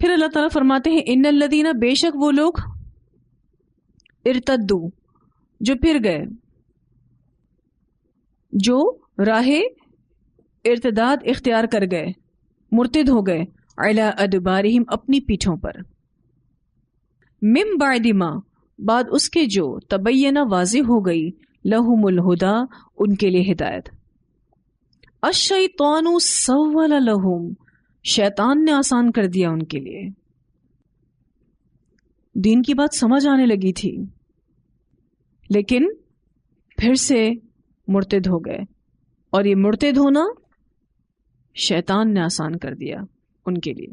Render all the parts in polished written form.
پھر اللہ تعالیٰ فرماتے ہیں ان الذین، بے شک وہ لوگ ارتدو، جو پھر گئے، جو راہ ارتداد اختیار کر گئے، مرتد ہو گئے، علی ادبارہم، اپنی پیٹھوں پر، من بعد ما، بعد اس کے جو، تبینہ، واضح ہو گئی، لہم الہدا، ان کے لیے ہدایت، الشیطان سول لہم، شیطان نے آسان کر دیا ان کے لیے. دین کی بات سمجھ آنے لگی تھی لیکن پھر سے مرتد ہو گئے، اور یہ مرتد ہونا شیطان نے آسان کر دیا ان کے لیے.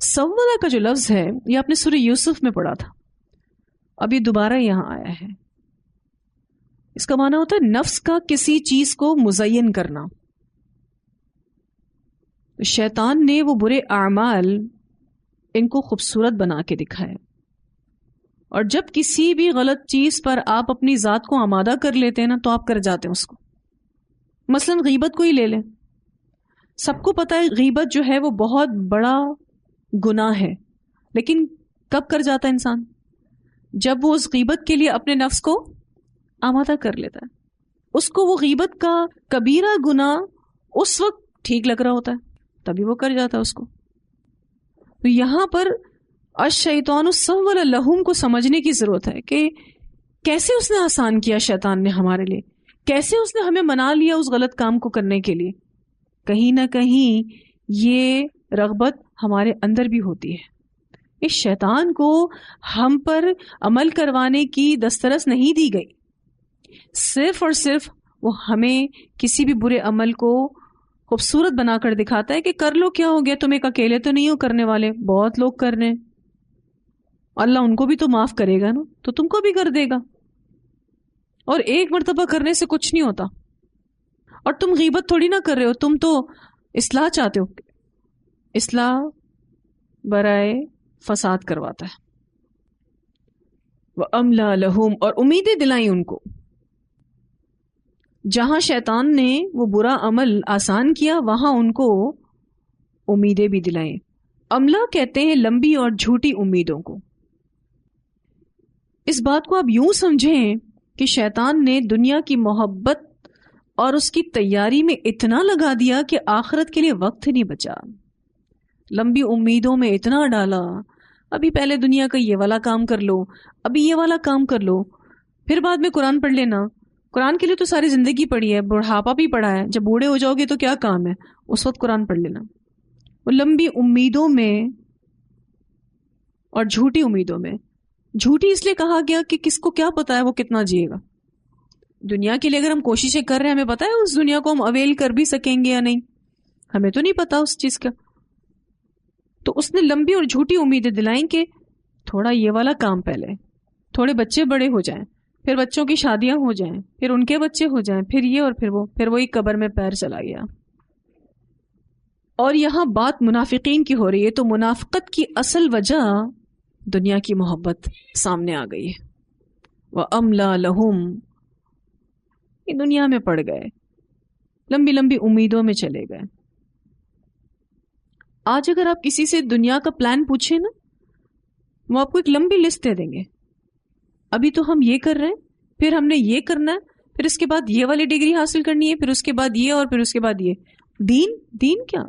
سولہ کا جو لفظ ہے یہ آپ نے سورہ یوسف میں پڑھا تھا، اب یہ دوبارہ یہاں آیا ہے. اس کا معنی ہوتا ہے نفس کا کسی چیز کو مزین کرنا. شیطان نے وہ برے اعمال ان کو خوبصورت بنا کے دکھائے، اور جب کسی بھی غلط چیز پر آپ اپنی ذات کو آمادہ کر لیتے ہیں نا تو آپ کر جاتے ہیں اس کو. مثلا غیبت کو ہی لے لیں، سب کو پتہ ہے غیبت جو ہے وہ بہت بڑا گناہ ہے، لیکن کب کر جاتا ہے انسان؟ جب وہ اس غیبت کے لیے اپنے نفس کو آمادہ کر لیتا ہے. اس کو وہ غیبت کا کبیرہ گناہ اس وقت ٹھیک لگ رہا ہوتا ہے، تبھی وہ کر جاتا ہے اس کو. تو یہاں پر الشیطان سول لہم کو سمجھنے کی ضرورت ہے کہ کیسے اس نے آسان کیا شیطان نے ہمارے لیے، کیسے اس نے ہمیں منا لیا اس غلط کام کو کرنے کے لیے. کہیں نہ کہیں یہ رغبت ہمارے اندر بھی ہوتی ہے. اس شیطان کو ہم پر عمل کروانے کی دسترس نہیں دی گئی، صرف اور صرف وہ ہمیں کسی بھی برے عمل کو خوبصورت بنا کر دکھاتا ہے کہ کر لو، کیا ہو گیا، تم ایک اکیلے تو نہیں ہو کرنے والے، بہت لوگ کر رہے ہیں، اللہ ان کو بھی تو معاف کرے گا نا، تو تم کو بھی کر دے گا. اور ایک مرتبہ کرنے سے کچھ نہیں ہوتا. اور تم غیبت تھوڑی نہ کر رہے ہو، تم تو اصلاح چاہتے ہو. اصلاح برائے فساد کرواتا ہے. وَأَمْلَى لَهُمْ، اور امیدیں دلائیں ان کو. جہاں شیطان نے وہ برا عمل آسان کیا وہاں ان کو امیدیں بھی دلائیں. املا کہتے ہیں لمبی اور جھوٹی امیدوں کو. اس بات کو آپ یوں سمجھیں کہ شیطان نے دنیا کی محبت اور اس کی تیاری میں اتنا لگا دیا کہ آخرت کے لیے وقت نہیں بچا. لمبی امیدوں میں اتنا ڈالا، ابھی پہلے دنیا کا یہ والا کام کر لو، ابھی یہ والا کام کر لو، پھر بعد میں قرآن پڑھ لینا. قرآن کے لیے تو ساری زندگی پڑھی ہے، بڑھاپا بھی پڑھا ہے، جب بوڑھے ہو جاؤ گے تو کیا کام ہے، اس وقت قرآن پڑھ لینا. وہ لمبی امیدوں میں اور جھوٹی امیدوں میں. جھوٹی اس لیے کہا گیا کہ کس کو کیا پتا ہے وہ کتنا جیے گا. دنیا کے لیے اگر ہم کوششیں کر رہے ہیں، ہمیں پتا ہے اس دنیا کو ہم اویل کر بھی سکیں گے یا نہیں، ہمیں تو نہیں پتا اس چیز کا. تو اس نے لمبی اور جھوٹی امیدیں دلائیں کہ تھوڑا یہ والا کام پہلے، تھوڑے بچے بڑے ہو جائیں، پھر بچوں کی شادیاں ہو جائیں، پھر ان کے بچے ہو جائیں، پھر یہ اور پھر وہ، پھر وہی قبر میں پیر چلا گیا. اور یہاں بات منافقین کی ہو رہی ہے، تو منافقت کی اصل وجہ دنیا کی محبت سامنے آ گئی ہے. وَأَمْلَى لَهُمْ، یہ دنیا میں پڑ گئے، لمبی لمبی امیدوں میں چلے گئے. آج اگر آپ کسی سے دنیا کا پلان پوچھیں نا، وہ آپ کو ایک لمبی لسٹ دے دیں گے. ابھی تو ہم یہ کر رہے ہیں، پھر ہم نے یہ کرنا ہے، پھر اس کے بعد یہ والی ڈگری حاصل کرنی ہے، پھر اس کے بعد یہ، اور پھر اس کے بعد یہ. دین کیا؟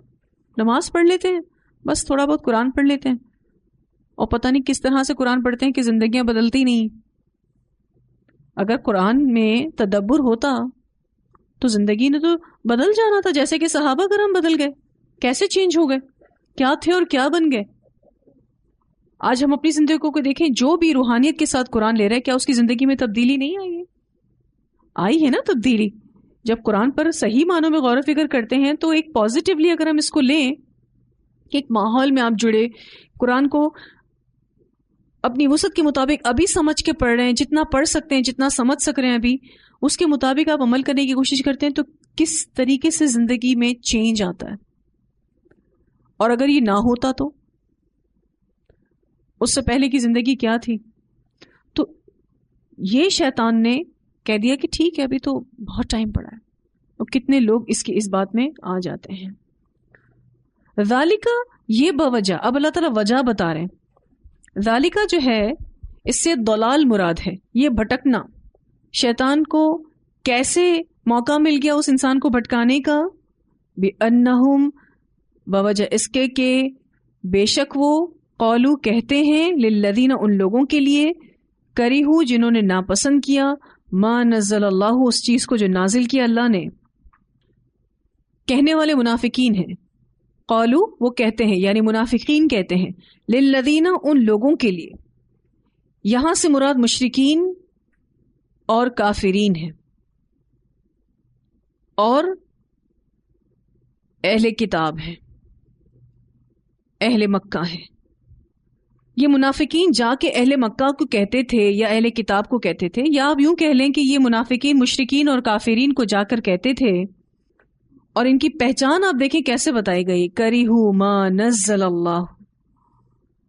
نماز پڑھ لیتے ہیں، بس تھوڑا بہت قرآن پڑھ لیتے ہیں، اور پتہ نہیں کس طرح سے قرآن پڑھتے ہیں کہ زندگیاں بدلتی نہیں. اگر قرآن میں تدبر ہوتا تو زندگی نے تو بدل جانا تھا، جیسے کہ صحابہ کرام بدل گئے. کیسے چینج ہو گئے، کیا تھے اور کیا بن گئے. آج ہم اپنی زندگی کو دیکھیں، جو بھی روحانیت کے ساتھ قرآن لے رہے، کیا اس کی زندگی میں تبدیلی نہیں آئی ہے؟ آئی ہے نا تبدیلی. جب قرآن پر صحیح معنوں میں غور و فکر کرتے ہیں تو ایک پازیٹیولی اگر ہم اس کو لیں کہ ایک ماحول میں آپ جڑے، قرآن کو اپنی وسعت کے مطابق ابھی سمجھ کے پڑھ رہے ہیں، جتنا پڑھ سکتے ہیں، جتنا سمجھ سک رہے ہیں ابھی، اس کے مطابق آپ عمل کرنے کی کوشش کرتے ہیں، تو کس طریقے سے زندگی میں چینج آتا ہے. اور اگر یہ نہ ہوتا تو اس سے پہلے کی زندگی کیا تھی؟ تو یہ شیطان نے کہہ دیا کہ ٹھیک ہے ابھی تو بہت ٹائم پڑا ہے. اور کتنے لوگ اس بات میں آ جاتے ہیں. ذالکا یہ بوجہ، اب اللہ تعالیٰ وجہ بتا رہے ہیں. ذالکا جو ہے اس سے ضلال مراد ہے، یہ بھٹکنا. شیطان کو کیسے موقع مل گیا اس انسان کو بھٹکانے کا؟ بِأَنَّهُمْ بوجہ اس کے کہ بے شک وہ قولو کہتے ہیں للذین ان لوگوں کے لیے کریہو جنہوں نے ناپسند کیا ما نزل اللہ اس چیز کو جو نازل کیا اللہ نے. کہنے والے منافقین ہیں. قولو وہ کہتے ہیں یعنی منافقین کہتے ہیں للذین ان لوگوں کے لیے. یہاں سے مراد مشرکین اور کافرین ہیں اور اہل کتاب ہیں، اہل مکہ ہیں. یہ منافقین جا کے اہل مکہ کو کہتے تھے یا اہل کتاب کو کہتے تھے، یا آپ یوں کہہ لیں کہ یہ منافقین مشرکین اور کافرین کو جا کر کہتے تھے. اور ان کی پہچان آپ دیکھیں کیسے بتائی گئی، کریہو ما نزل اللہ.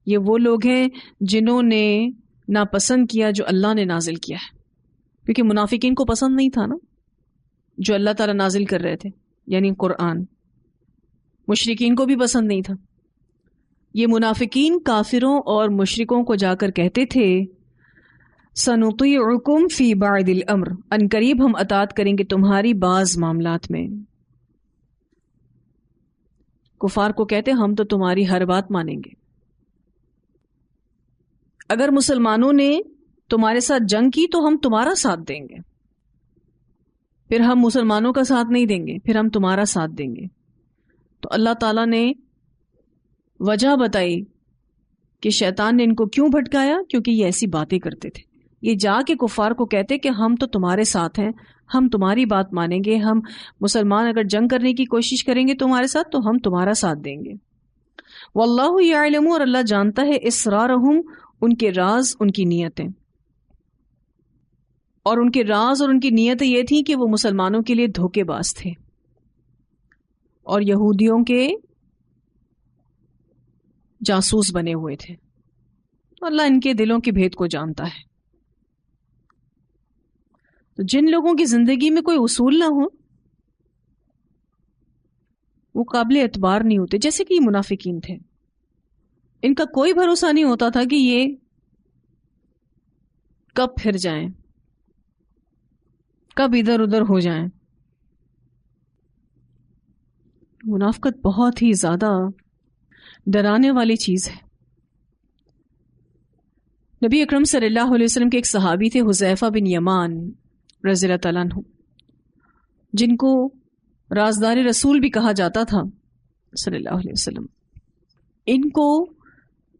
یہ وہ لوگ ہیں جنہوں نے ناپسند کیا جو اللہ نے نازل کیا ہے، کیونکہ منافقین کو پسند نہیں تھا نا جو اللہ تعالیٰ نازل کر رہے تھے یعنی قرآن. مشرکین کو بھی پسند نہیں تھا. یہ منافقین کافروں اور مشرکوں کو جا کر کہتے تھے سنطیعکم فی بعض الامر، ان قریب ہم اطاعت کریں گے تمہاری بعض معاملات میں. کفار کو کہتے ہم تو تمہاری ہر بات مانیں گے. اگر مسلمانوں نے تمہارے ساتھ جنگ کی تو ہم تمہارا ساتھ دیں گے، پھر ہم مسلمانوں کا ساتھ نہیں دیں گے، پھر ہم تمہارا ساتھ دیں گے. تو اللہ تعالیٰ نے وجہ بتائی کہ شیطان نے ان کو کیوں بھٹکایا، کیونکہ یہ ایسی باتیں کرتے تھے. یہ جا کے کفار کو کہتے کہ ہم تو تمہارے ساتھ ہیں، ہم تمہاری بات مانیں گے، ہم مسلمان اگر جنگ کرنے کی کوشش کریں گے تمہارے ساتھ تو ہم تمہارا ساتھ دیں گے. واللہ یعلم اور اللہ جانتا ہے اسرارہم ان کے راز، ان کی نیتیں. اور ان کے راز اور ان کی نیتیں یہ تھیں کہ وہ مسلمانوں کے لیے دھوکے باز تھے اور یہودیوں کے جاسوس بنے ہوئے تھے. اللہ ان کے دلوں کے بھید کو جانتا ہے. تو جن لوگوں کی زندگی میں کوئی اصول نہ ہو وہ قابل اعتبار نہیں ہوتے، جیسے کہ یہ منافقین تھے. ان کا کوئی بھروسہ نہیں ہوتا تھا کہ یہ کب پھر جائیں، کب ادھر ادھر ہو جائیں. منافقت بہت ہی زیادہ ڈرانے والی چیز ہے. نبی اکرم صلی اللہ علیہ وسلم کے ایک صحابی تھے حذیفہ بن یمان رضی اللہ تعالیٰ عنہ، جن کو رازدار رسول بھی کہا جاتا تھا صلی اللہ علیہ وسلم. ان کو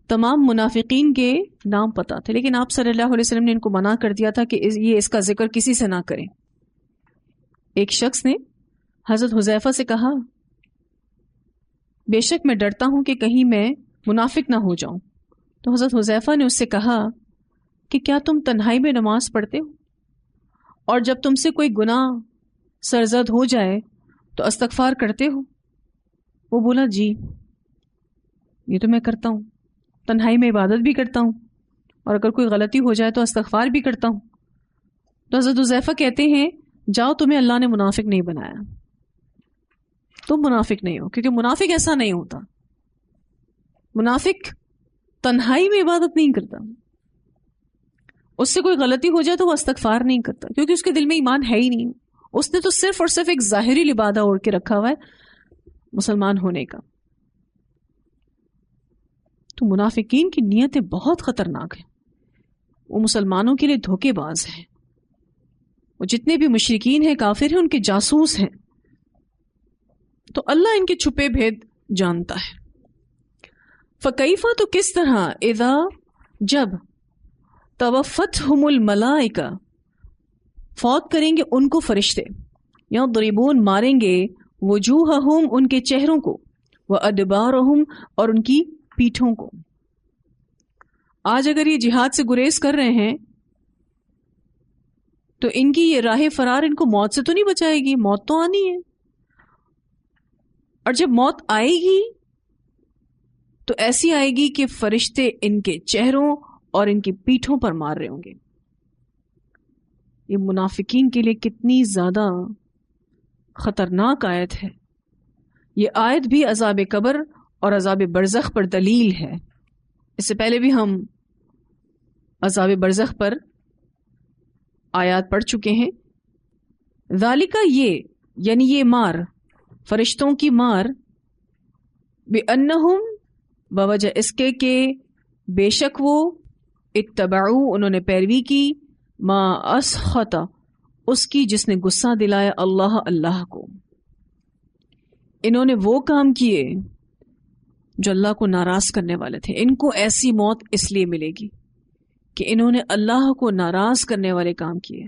تمام منافقین کے نام پتہ تھے، لیکن آپ صلی اللہ علیہ وسلم نے ان کو منع کر دیا تھا کہ یہ اس کا ذکر کسی سے نہ کریں. ایک شخص نے حضرت حذیفہ سے کہا بے شک میں ڈرتا ہوں کہ کہیں میں منافق نہ ہو جاؤں. تو حضرت حذیفہ نے اس سے کہا کہ کیا تم تنہائی میں نماز پڑھتے ہو اور جب تم سے کوئی گناہ سرزد ہو جائے تو استغفار کرتے ہو؟ وہ بولا جی یہ تو میں کرتا ہوں، تنہائی میں عبادت بھی کرتا ہوں اور اگر کوئی غلطی ہو جائے تو استغفار بھی کرتا ہوں. تو حضرت حذیفہ کہتے ہیں جاؤ تمہیں اللہ نے منافق نہیں بنایا، تم منافق نہیں ہو، کیونکہ منافق ایسا نہیں ہوتا. منافق تنہائی میں عبادت نہیں کرتا، اس سے کوئی غلطی ہو جائے تو وہ استغفار نہیں کرتا کیونکہ اس کے دل میں ایمان ہے ہی نہیں. اس نے تو صرف اور صرف ایک ظاہری لبادہ اوڑھ کے رکھا ہوا ہے مسلمان ہونے کا. تو منافقین کی نیتیں بہت خطرناک ہیں، وہ مسلمانوں کے لیے دھوکے باز ہیں. وہ جتنے بھی مشرکین ہیں کافر ہیں ان کے جاسوس ہیں. تو اللہ ان کے چھپے بھید جانتا ہے. فکیفہ تو کس طرح اذا جب توفتہم الملائکہ فوت کریں گے ان کو فرشتے، یا ضربون ماریں گے وجوہہم ان کے چہروں کو، وادبارہم اور ان کی پیٹھوں کو. آج اگر یہ جہاد سے گریز کر رہے ہیں تو ان کی یہ راہ فرار ان کو موت سے تو نہیں بچائے گی، موت تو آنی ہے. اور جب موت آئے گی تو ایسی آئے گی کہ فرشتے ان کے چہروں اور ان کی پیٹھوں پر مار رہے ہوں گے. یہ منافقین کے لیے کتنی زیادہ خطرناک آیت ہے. یہ آیت بھی عذاب قبر اور عذاب برزخ پر دلیل ہے. اس سے پہلے بھی ہم عذاب برزخ پر آیات پڑھ چکے ہیں. ذالک یہ یعنی یہ مار، فرشتوں کی مار، بِأَنَّهُمْ بوجہ اس کے کہ بے شک وہ اتبعوا انہوں نے پیروی کی، ما اسخط اس کی جس نے غصہ دلایا اللہ کو. انہوں نے وہ کام کیے جو اللہ کو ناراض کرنے والے تھے. ان کو ایسی موت اس لیے ملے گی کہ انہوں نے اللہ کو ناراض کرنے والے کام کیے.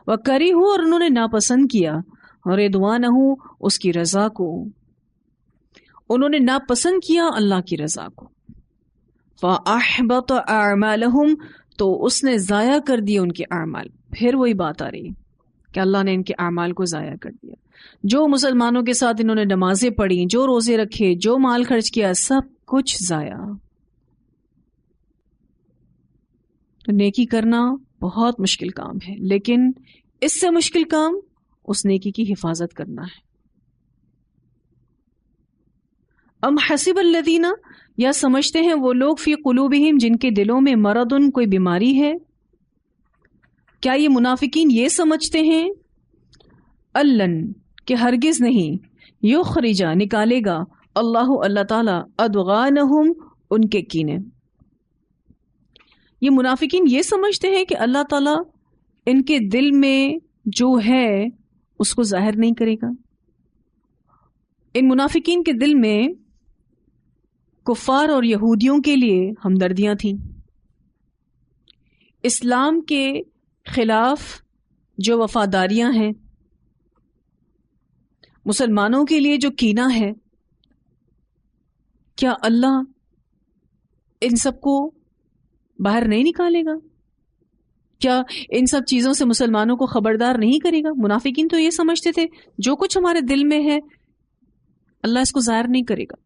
وَكَرِهُ اور انہوں نے ناپسند کیا، رضوانہ اس کی رضا کو، انہوں نے ناپسند کیا اللہ کی رضا کو. فَأَحْبَطَ أَعْمَالَهُمْ تو اس نے ضائع کر دیے ان کے اعمال. پھر وہی بات آ رہی کہ اللہ نے ان کے اعمال کو ضائع کر دیا. جو مسلمانوں کے ساتھ انہوں نے نمازیں پڑھی، جو روزے رکھے، جو مال خرچ کیا، سب کچھ ضائع. تو نیکی کرنا بہت مشکل کام ہے، لیکن اس سے مشکل کام اس نیکی کی حفاظت کرنا ہے. ام حسب الذین یا سمجھتے ہیں وہ لوگ فی قلوبہم جن کے دلوں میں مرض کوئی بیماری ہے. کیا یہ منافقین یہ سمجھتے ہیں اللن کہ ہرگز نہیں یخرجا نکالے گا اللہ تعالی ادغانہم ان کے کینے. یہ منافقین یہ سمجھتے ہیں کہ اللہ تعالی ان کے دل میں جو ہے اس کو ظاہر نہیں کرے گا. ان منافقین کے دل میں کفار اور یہودیوں کے لیے ہمدردیاں تھیں. اسلام کے خلاف جو وفاداریاں ہیں، مسلمانوں کے لیے جو کینہ ہے، کیا اللہ ان سب کو باہر نہیں نکالے گا؟ کیا ان سب چیزوں سے مسلمانوں کو خبردار نہیں کرے گا؟ منافقین تو یہ سمجھتے تھے جو کچھ ہمارے دل میں ہے اللہ اس کو ظاہر نہیں کرے گا.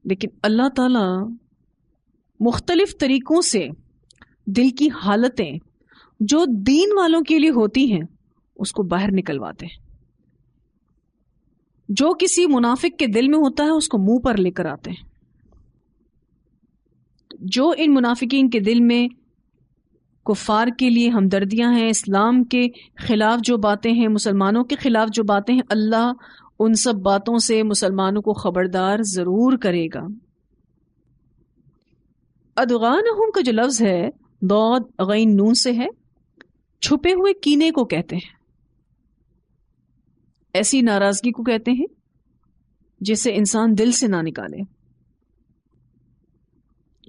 لیکن اللہ تعالی مختلف طریقوں سے دل کی حالتیں جو دین والوں کے لیے ہوتی ہیں اس کو باہر نکلواتے ہیں. جو کسی منافق کے دل میں ہوتا ہے اس کو منہ پر لے کر آتے ہیں. جو ان منافقین کے دل میں کفار کے لیے ہمدردیاں ہیں، اسلام کے خلاف جو باتیں ہیں، مسلمانوں کے خلاف جو باتیں ہیں، اللہ ان سب باتوں سے مسلمانوں کو خبردار ضرور کرے گا. ادغانہم کا جو لفظ ہے ضاد غین نون سے ہے، چھپے ہوئے کینے کو کہتے ہیں. ایسی ناراضگی کو کہتے ہیں جسے انسان دل سے نہ نکالے.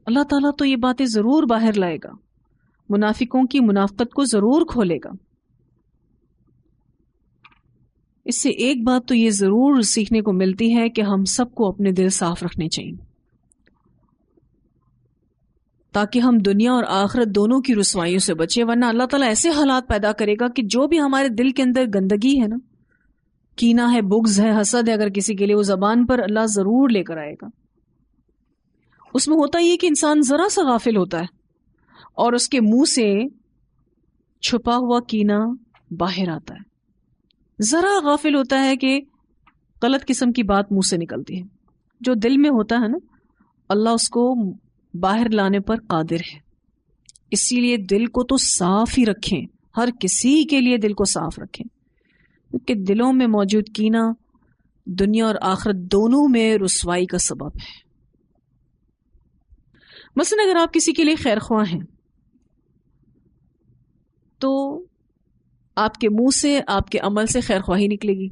اللہ تعالیٰ تو یہ باتیں ضرور باہر لائے گا، منافقوں کی منافقت کو ضرور کھولے گا. اس سے ایک بات تو یہ ضرور سیکھنے کو ملتی ہے کہ ہم سب کو اپنے دل صاف رکھنے چاہیے تاکہ ہم دنیا اور آخرت دونوں کی رسوائیوں سے بچیں. ورنہ اللہ تعالیٰ ایسے حالات پیدا کرے گا کہ جو بھی ہمارے دل کے اندر گندگی ہے نا، کینہ ہے، بغض ہے، حسد ہے، اگر کسی کے لیے، وہ زبان پر اللہ ضرور لے کر آئے گا. اس میں ہوتا یہ کہ انسان ذرا سا غافل ہوتا ہے اور اس کے منہ سے چھپا ہوا کینہ باہر آتا ہے. ذرا غافل ہوتا ہے کہ غلط قسم کی بات منہ سے نکلتی ہے. جو دل میں ہوتا ہے نا، اللہ اس کو باہر لانے پر قادر ہے. اسی لیے دل کو تو صاف ہی رکھیں، ہر کسی کے لیے دل کو صاف رکھیں، کیونکہ دلوں میں موجود کینہ دنیا اور آخرت دونوں میں رسوائی کا سبب ہے. مثلا اگر آپ کسی کے لیے خیر خواہ ہیں تو آپ کے منہ سے، آپ کے عمل سے خیر خواہی نکلے گی.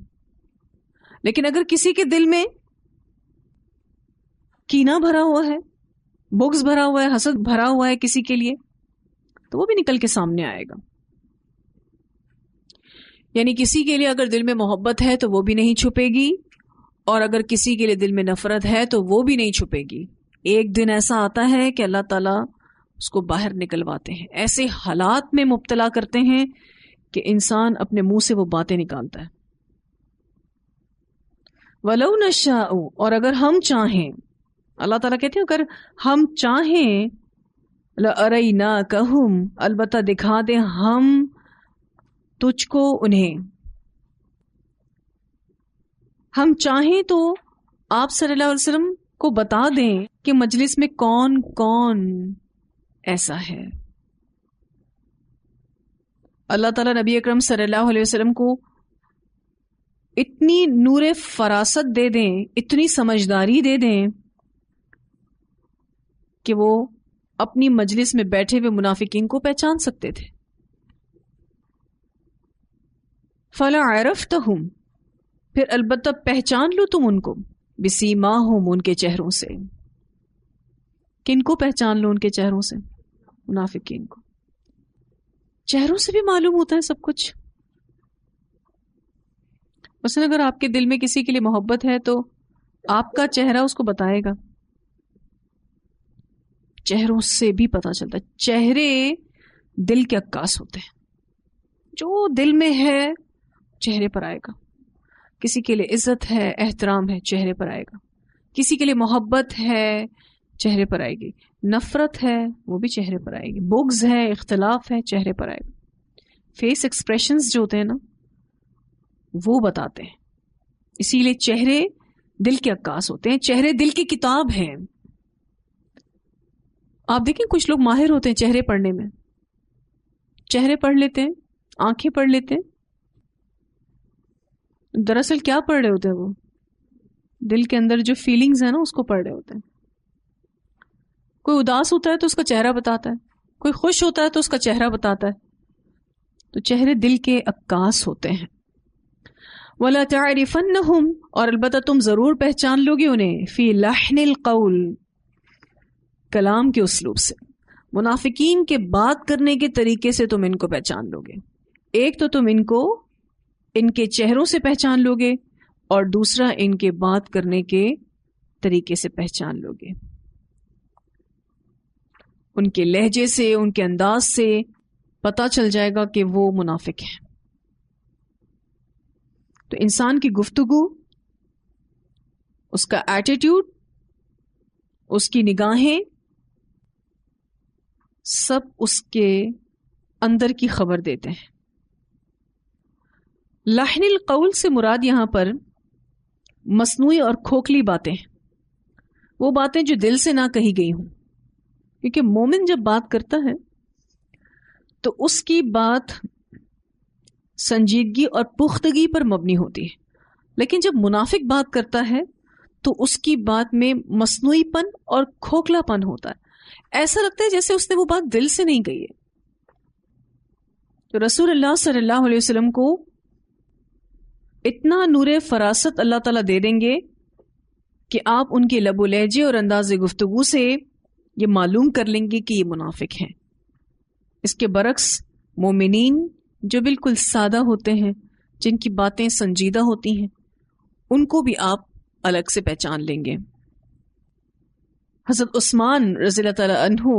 لیکن اگر کسی کے دل میں کینہ بھرا ہوا ہے، بغض بھرا ہوا ہے، حسد بھرا ہوا ہے کسی کے لیے، تو وہ بھی نکل کے سامنے آئے گا. یعنی کسی کے لیے اگر دل میں محبت ہے تو وہ بھی نہیں چھپے گی، اور اگر کسی کے لیے دل میں نفرت ہے تو وہ بھی نہیں چھپے گی. ایک دن ایسا آتا ہے کہ اللہ تعالیٰ اس کو باہر نکلواتے ہیں، ایسے حالات میں مبتلا کرتے ہیں کہ انسان اپنے منہ سے وہ باتیں نکالتا ہے. وَلَوْ نَشَاءُ اور اگر ہم چاہیں، اللہ تعالیٰ کہتے ہیں اگر ہم چاہیں، لَأَرَيْنَاكَهُمْ البتہ دکھا دیں ہم تجھ کو انہیں. ہم چاہیں تو آپ صلی اللہ علیہ وسلم کو بتا دیں کہ مجلس میں کون کون ایسا ہے. اللہ تعالیٰ نبی اکرم صلی اللہ علیہ وسلم کو اتنی نور فراست دے دیں، اتنی سمجھداری دے دیں کہ وہ اپنی مجلس میں بیٹھے ہوئے منافقین کو پہچان سکتے تھے. فَلَا عَرَفْتَهُمْ، پھر البتہ پہچان لو تم ان کو، بِسِیمَاهُمْ، ان کے چہروں سے. کن کو پہچان لو؟ ان کے چہروں سے، منافقین کو. چہروں سے بھی معلوم ہوتا ہے سب کچھ. مثلا اگر آپ کے دل میں کسی کے لیے محبت ہے تو آپ کا چہرہ اس کو بتائے گا. چہروں سے بھی پتہ چلتا ہے. چہرے دل کے عکاس ہوتے ہیں. جو دل میں ہے چہرے پر آئے گا. کسی کے لیے عزت ہے، احترام ہے، چہرے پر آئے گا. کسی کے لیے محبت ہے، چہرے پر آئے گی. نفرت ہے، وہ بھی چہرے پر آئے گی. بغض ہے، اختلاف ہے، چہرے پر آئے گا. فیس ایکسپریشنز جو ہوتے ہیں نا، وہ بتاتے ہیں. اسی لیے چہرے دل کے عکاس ہوتے ہیں. چہرے دل کی کتاب ہیں. آپ دیکھیں کچھ لوگ ماہر ہوتے ہیں چہرے پڑھنے میں. چہرے پڑھ لیتے ہیں، آنکھیں پڑھ لیتے ہیں. دراصل کیا پڑھ رہے ہوتے ہیں؟ وہ دل کے اندر جو فیلنگز ہیں نا، اس کو پڑھ رہے ہوتے ہیں. کوئی اداس ہوتا ہے تو اس کا چہرہ بتاتا ہے، کوئی خوش ہوتا ہے تو اس کا چہرہ بتاتا ہے. تو چہرے دل کے عکاس ہوتے ہیں. وَلَا تَعْرِفَنَّهُمْ، اور البتہ تم ضرور پہچان لو گے انہیں، فی لحن القول، کلام کے اسلوب سے. منافقین کے بات کرنے کے طریقے سے تم ان کو پہچان لو گے. ایک تو تم ان کو ان کے چہروں سے پہچان لو گے، اور دوسرا ان کے بات کرنے کے طریقے سے پہچان لو گے. ان کے لہجے سے، ان کے انداز سے پتہ چل جائے گا کہ وہ منافق ہیں. تو انسان کی گفتگو، اس کا ایٹیٹیوڈ، اس کی نگاہیں، سب اس کے اندر کی خبر دیتے ہیں. لحن القول سے مراد یہاں پر مصنوعی اور کھوکھلی باتیں، وہ باتیں جو دل سے نہ کہی گئی ہوں. کیونکہ مومن جب بات کرتا ہے تو اس کی بات سنجیدگی اور پختگی پر مبنی ہوتی ہے. لیکن جب منافق بات کرتا ہے تو اس کی بات میں مصنوعی پن اور کھوکھلا پن ہوتا ہے. ایسا لگتا ہے جیسے اس نے وہ بات دل سے نہیں کہی ہے. تو رسول اللہ صلی اللہ علیہ وسلم کو اتنا نور فراست اللہ تعالیٰ دے دیں گے کہ آپ ان کے لب و لہجے اور انداز گفتگو سے یہ معلوم کر لیں گے کہ یہ منافق ہیں. اس کے برعکس مومنین جو بالکل سادہ ہوتے ہیں، جن کی باتیں سنجیدہ ہوتی ہیں، ان کو بھی آپ الگ سے پہچان لیں گے. حضرت عثمان رضی اللہ تعالیٰ عنہ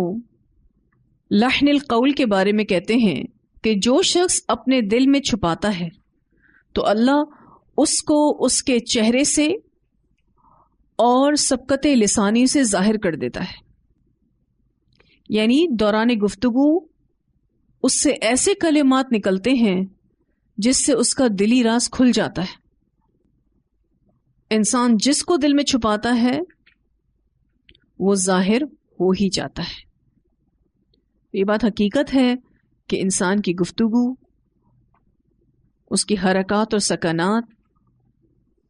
لحن القول کے بارے میں کہتے ہیں کہ جو شخص اپنے دل میں چھپاتا ہے تو اللہ اس کو اس کے چہرے سے اور سبقت لسانی سے ظاہر کر دیتا ہے. یعنی دوران گفتگو اس سے ایسے کلمات نکلتے ہیں جس سے اس کا دلی راز کھل جاتا ہے. انسان جس کو دل میں چھپاتا ہے وہ ظاہر ہو ہی جاتا ہے. یہ بات حقیقت ہے کہ انسان کی گفتگو، اس کی حرکات اور سکنات،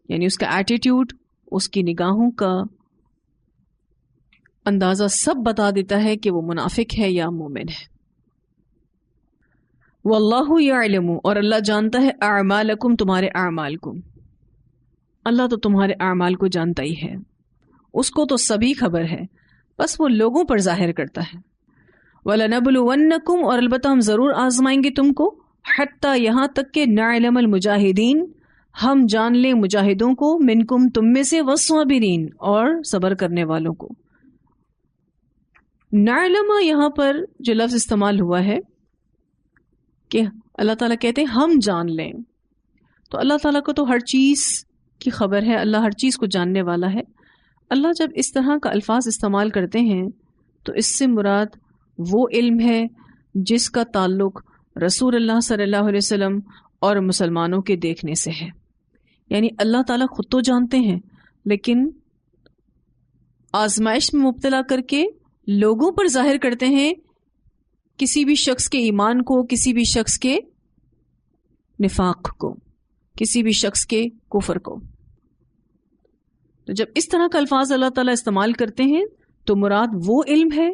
یعنی اس کا ایٹیٹیوڈ، اس کی نگاہوں کا اندازہ سب بتا دیتا ہے کہ وہ منافق ہے یا مومن ہے. واللہ یعلم، اور اللہ جانتا ہے، اعمالکم، تمہارے اعمال کو. اللہ تو تمہارے اعمال کو جانتا ہی ہے، اس کو تو سبھی خبر ہے، بس وہ لوگوں پر ظاہر کرتا ہے. وَلَنَبْلُوَنَّكُمْ، اور البتہ ہم ضرور آزمائیں گے تم کو، حتیٰ یہاں تک کہ نعلم المجاہدین، ہم جان لیں مجاہدوں کو، منکم، تم میں سے، والصابرین، اور صبر کرنے والوں کو. نعلم یہاں پر جو لفظ استعمال ہوا ہے کہ اللہ تعالیٰ کہتے ہیں ہم جان لیں، تو اللہ تعالیٰ کو تو ہر چیز کی خبر ہے، اللہ ہر چیز کو جاننے والا ہے. اللہ جب اس طرح کا الفاظ استعمال کرتے ہیں تو اس سے مراد وہ علم ہے جس کا تعلق رسول اللہ صلی اللہ علیہ وسلم اور مسلمانوں کے دیکھنے سے ہے. یعنی اللہ تعالیٰ خود تو جانتے ہیں، لیکن آزمائش میں مبتلا کر کے لوگوں پر ظاہر کرتے ہیں کسی بھی شخص کے ایمان کو، کسی بھی شخص کے نفاق کو، کسی بھی شخص کے کفر کو. تو جب اس طرح کا الفاظ اللہ تعالیٰ استعمال کرتے ہیں تو مراد وہ علم ہے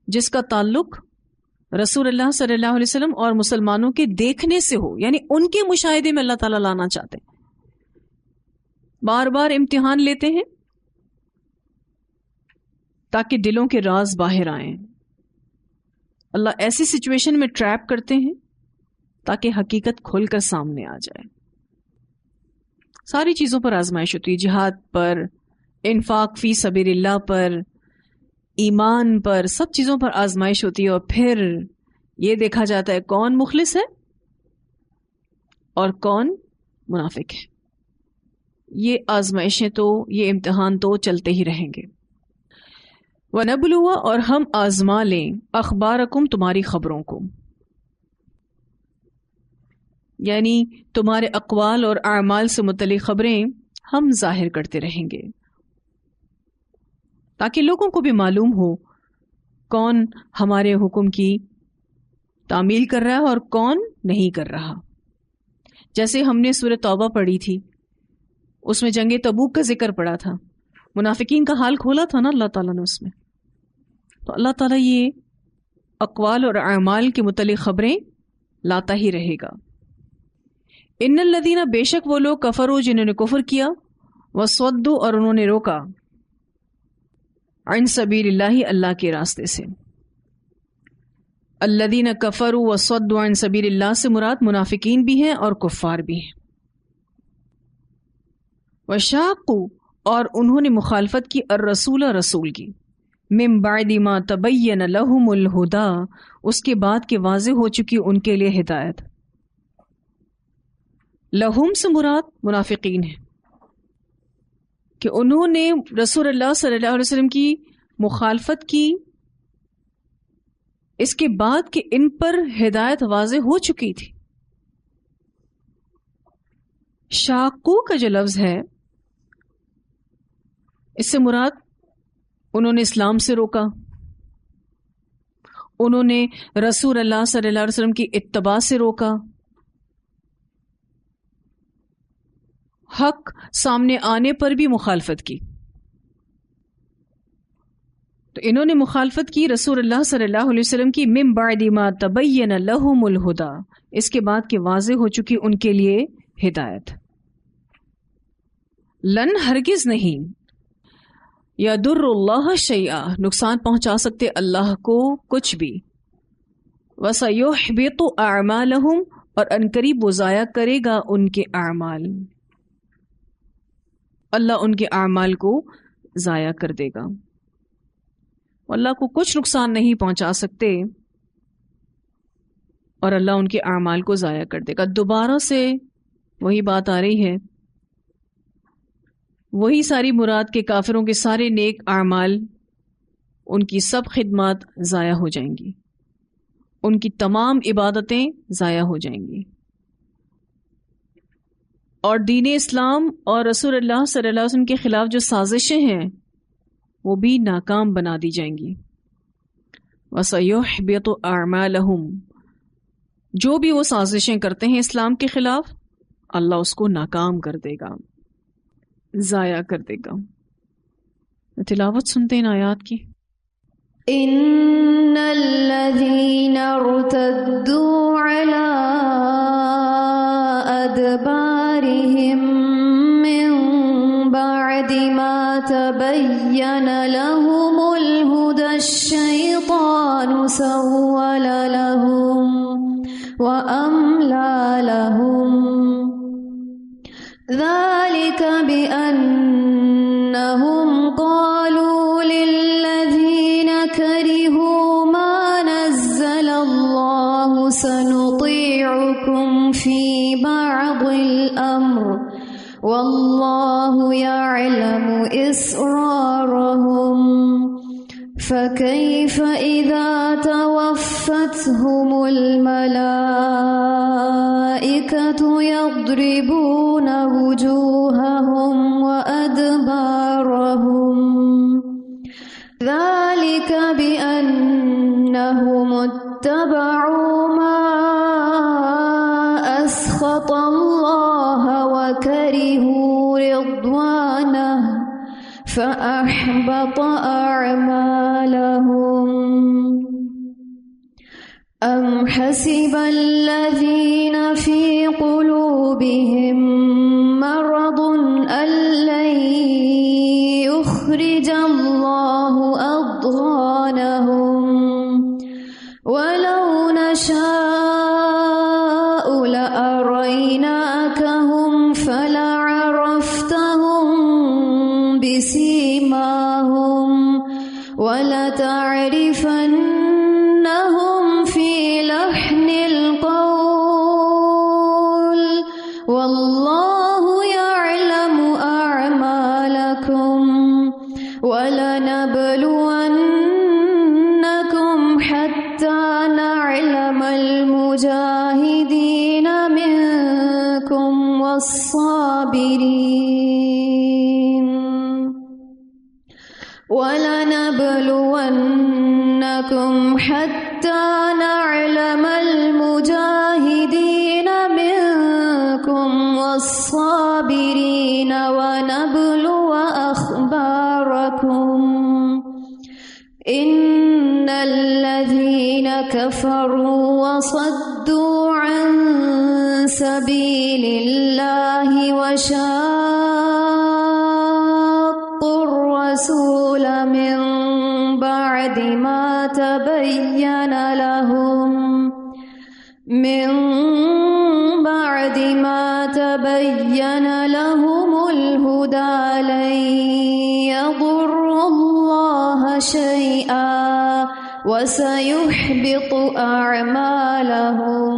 جس کا تعلق رسول اللہ صلی اللہ علیہ وسلم اور مسلمانوں کے دیکھنے سے ہو، یعنی ان کے مشاہدے میں اللہ تعالیٰ لانا چاہتے ہیں. بار بار امتحان لیتے ہیں تاکہ دلوں کے راز باہر آئیں. اللہ ایسی سچویشن میں ٹریپ کرتے ہیں تاکہ حقیقت کھل کر سامنے آ جائے. ساری چیزوں پر آزمائش ہوتی ہے، جہاد پر، انفاق فی سبیل اللہ پر، ایمان پر، سب چیزوں پر آزمائش ہوتی ہے. اور پھر یہ دیکھا جاتا ہے کون مخلص ہے اور کون منافق ہے. یہ آزمائشیں تو، یہ امتحان تو چلتے ہی رہیں گے. وَنَبْلُوَ اور ہم آزما لیں اخبارکم تمہاری خبروں کو، یعنی تمہارے اقوال اور اعمال سے متعلق خبریں ہم ظاہر کرتے رہیں گے تاکہ لوگوں کو بھی معلوم ہو کون ہمارے حکم کی تعمیل کر رہا ہے اور کون نہیں کر رہا. جیسے ہم نے سورۃ توبہ پڑھی تھی، اس میں جنگ تبوک کا ذکر پڑا تھا، منافقین کا حال کھولا تھا نا اللہ تعالیٰ نے اس میں. تو اللہ تعالیٰ یہ اقوال اور اعمال کے متعلق خبریں لاتا ہی رہے گا. ان الذین بے شک وہ لوگ کفروا جنہوں نے کفر کیا، وصدوا اور انہوں نے روکا، عن سبیل اللہ اللہ کے راستے سے. الذین کفروا وصدوا عن سبیل اللہ سے مراد منافقین بھی ہیں اور کفار بھی ہیں. وشاقوا اور انہوں نے مخالفت کی الرسول رسول کی، من بعد ما تبین لہم الہدی اس کے بعد کہ واضح ہو چکی ان کے لیے ہدایت. لہم سے مراد منافقین ہیں کہ انہوں نے رسول اللہ صلی اللہ علیہ وسلم کی مخالفت کی اس کے بعد کہ ان پر ہدایت واضح ہو چکی تھی. شاقو کا جو لفظ ہے اس سے مراد انہوں نے اسلام سے روکا، انہوں نے رسول اللہ صلی اللہ علیہ وسلم کی اتباع سے روکا، حق سامنے آنے پر بھی مخالفت کی. تو انہوں نے مخالفت کی رسول اللہ صلی اللہ علیہ وسلم کی من بعد ما تبین لہم الہدی اس کے بعد کہ واضح ہو چکی ان کے لیے ہدایت. لن ہرگز نہیں، یضر اللہ شیئا نقصان پہنچا سکتے اللہ کو کچھ بھی، وسیحبط اعمالہم اور عنقریب وہ ضائع کرے گا ان کے اعمال، اللہ ان کے اعمال کو ضائع کر دے گا. اللہ کو کچھ نقصان نہیں پہنچا سکتے اور اللہ ان کے اعمال کو ضائع کر دے گا. دوبارہ سے وہی بات آ رہی ہے، وہی ساری مراد کے کافروں کے سارے نیک اعمال، ان کی سب خدمات ضائع ہو جائیں گی، ان کی تمام عبادتیں ضائع ہو جائیں گی، اور دین اسلام اور رسول اللہ صلی اللہ علیہ وسلم کے خلاف جو سازشیں ہیں وہ بھی ناکام بنا دی جائیں گی. وَسَيُحْبِطُ أَعْمَالَهُمْ جو بھی وہ سازشیں کرتے ہیں اسلام کے خلاف اللہ اس کو ناکام کر دے گا، ضائع کر دے گا. تلاوت سنتے ہیں آیات کی. ان الذين ارتدوا على ادبارهم من بعد ما تبين لهم الهدى الشيطان سول لهم واملى لهم ذلك بانهم قالوا للذين كرهوا ما نزل الله سنطيعكم في بعض الأمر والله يعلم إسرارهم فكيف إذا توفتهم الملائكة يضربون وجوههم وأدبارهم سخط الله وكرهوا رضوانه فأحبط أعمالهم أم حسب الذين في قلوبهم مرض أن لن يخرج الله أضغانهم ولو نشاء لأريناكهم فلعرفتهم بسيماهم ولتعرفنهم في لحن القول والله يعلم أعمالكم ولنبلونكم حتى نعلم المجاهدين منكم والصابرين ولنبلونكم حتى نعلم المجاهدين منكم والصابرين ونبلو أخباركم إن الذين كفروا وصدوا عن سبيل الله وشاقوا الرسول من بعد ما تبين لهم الهدى لن يضروا الله شيئا وسيحبط أعمالهم